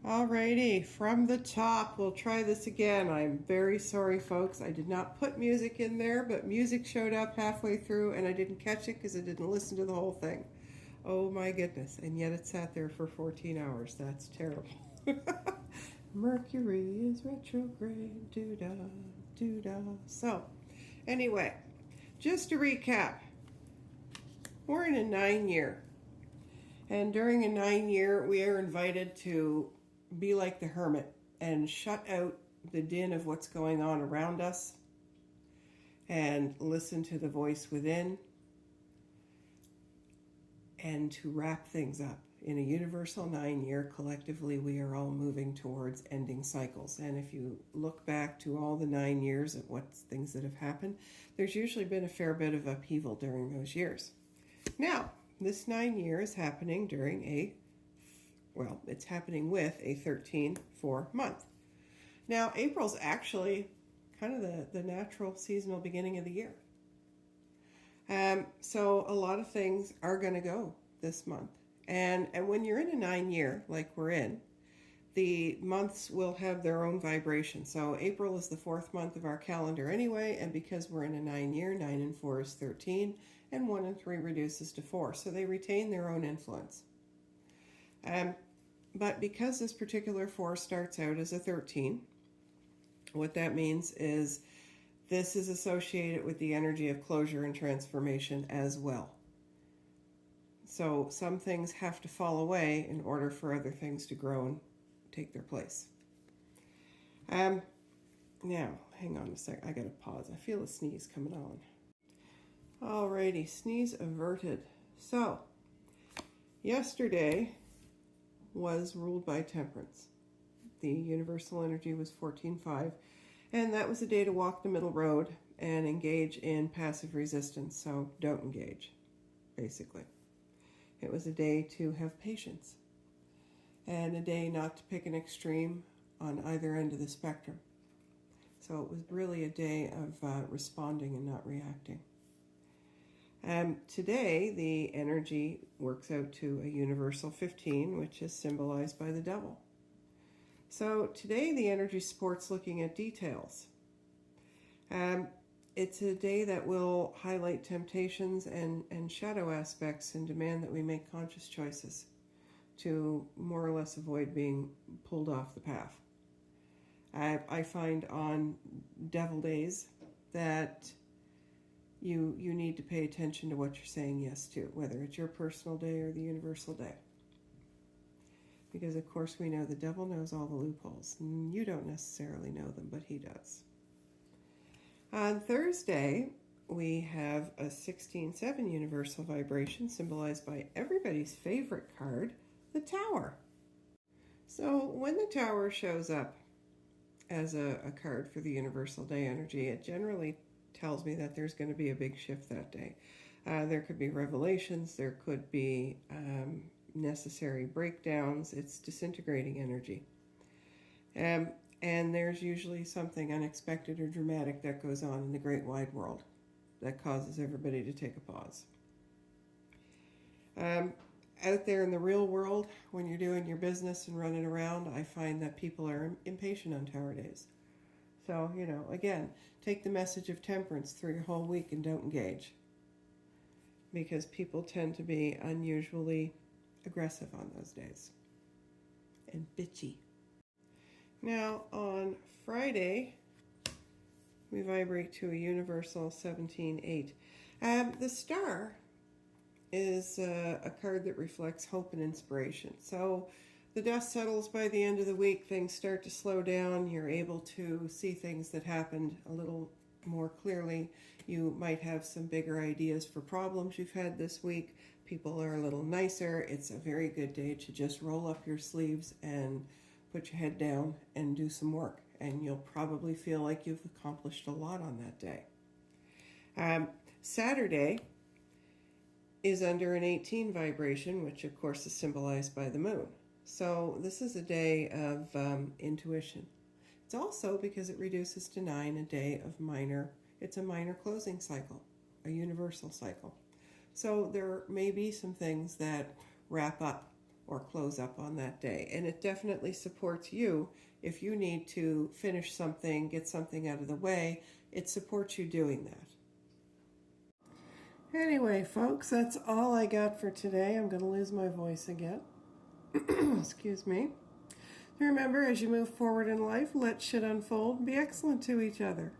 Alrighty, from the top, we'll try this again. I'm very sorry, folks. I did not put music in there, but music showed up halfway through and I didn't catch it because I didn't listen to the whole thing. Oh my goodness, and yet it sat there for 14 hours. That's terrible. Mercury is retrograde, doo-da, doo-da. So, anyway, just to recap, we're in a 9-year. And during a 9-year, we are invited to be like the hermit and shut out the din of what's going on around us and listen to the voice within and to wrap things up. In a universal 9-year, collectively, we are all moving towards ending cycles. And if you look back to all the 9 years at what things that have happened, there's usually been a fair bit of upheaval during those years. Now, this 9-year is happening during it's happening with a 13-4 month. Now, April's actually kind of the natural seasonal beginning of the year. So a lot of things are going to go this month. And when you're in a 9-year, like we're in, the months will have their own vibration. So April is the 4th month of our calendar anyway, and because we're in a 9-year, 9 and 4 is 13, and 1 and 3 reduces to 4. So they retain their own influence. But because this particular 4 starts out as a 13, what that means is this is associated with the energy of closure and transformation as well. So some things have to fall away in order for other things to grow and take their place. Now, hang on a sec. I gotta pause. I feel a sneeze coming on. Alrighty, sneeze averted. So, yesterday was ruled by temperance. The universal energy was 14.5, and that was a day to walk the middle road and engage in passive resistance. So don't engage, basically. It was a day to have patience and a day not to pick an extreme on either end of the spectrum. So it was really a day of responding and not reacting. Today, the energy works out to a universal 15, which is symbolized by the devil. So today, the energy supports looking at details. It's a day that will highlight temptations and shadow aspects and demand that we make conscious choices to more or less avoid being pulled off the path. I find on devil days that you need to pay attention to what you're saying yes to, whether it's your personal day or the universal day. Because, of course, we know the devil knows all the loopholes. And you don't necessarily know them, but he does. On Thursday, we have a 16-7 universal vibration symbolized by everybody's favorite card, the Tower. So when the Tower shows up as a card for the universal day energy, it generally tells me that there's going to be a big shift that day. There could be revelations, there could be necessary breakdowns. It's disintegrating energy. And there's usually something unexpected or dramatic that goes on in the great wide world that causes everybody to take a pause. Out there in the real world, when you're doing your business and running around, I find that people are impatient on Tower days. So, again, take the message of temperance through your whole week and don't engage. Because people tend to be unusually aggressive on those days. And bitchy. Now, on Friday, we vibrate to a universal 17-8. The star is a card that reflects hope and inspiration. So the dust settles by the end of the week, things start to slow down, you're able to see things that happened a little more clearly. You might have some bigger ideas for problems you've had this week. People are a little nicer. It's a very good day to just roll up your sleeves and put your head down and do some work. And you'll probably feel like you've accomplished a lot on that day. Saturday is under an 18 vibration, which of course is symbolized by the moon. So this is a day of intuition. It's also, because it reduces to 9, a day of it's a minor closing cycle, a universal cycle. So there may be some things that wrap up or close up on that day. And it definitely supports you if you need to finish something, get something out of the way. It supports you doing that. Anyway, folks, that's all I got for today. I'm going to lose my voice again. Excuse me. Remember, as you move forward in life, let shit unfold and be excellent to each other.